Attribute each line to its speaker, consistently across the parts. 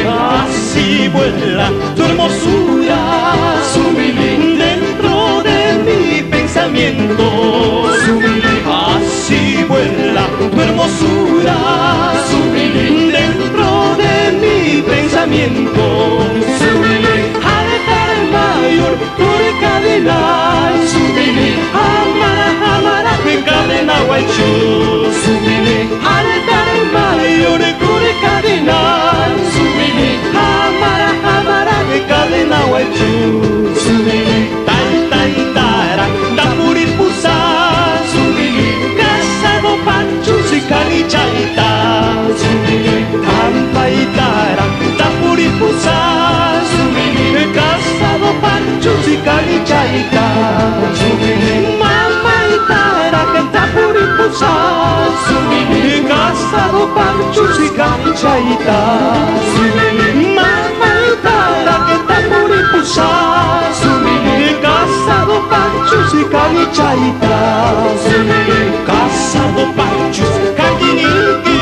Speaker 1: Así vuela tu hermosura dentro de mi pensamiento. Así vuela tu hermosura dentro de mi pensamiento. Altar mayor por cadena, amara que cadena guaychú. Altar mayor por cadena, amara que cadena guaychú. Taitara da puripusa, casado panchus y calichaita. Taitara da puripusa, casado panchus y calichaita. Mamá itara canta puripusa, casado panchus y calichaita. Mamá itara canta puripusa, casado panchus y calichaita. Casado panchus caguiniqui,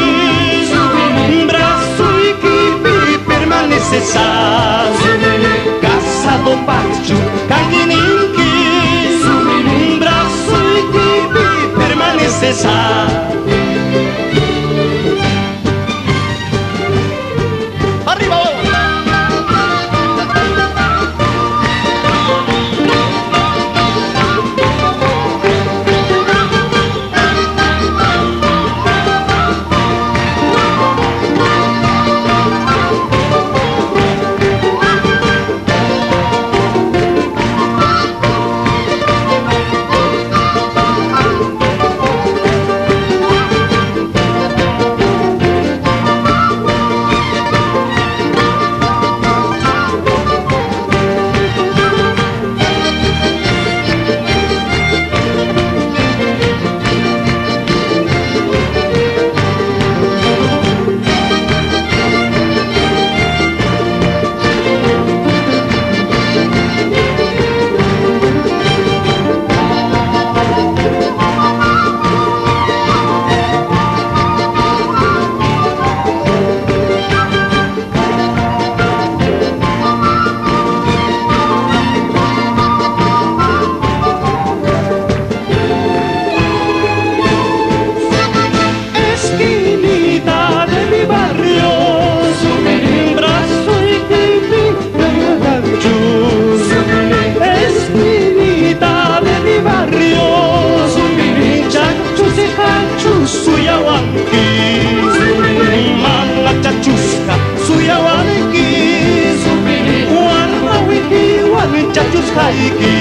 Speaker 1: brazo y kipi permanece sa. Casado panchus caguiniqui, brazo y kipi permanece sa. Haiki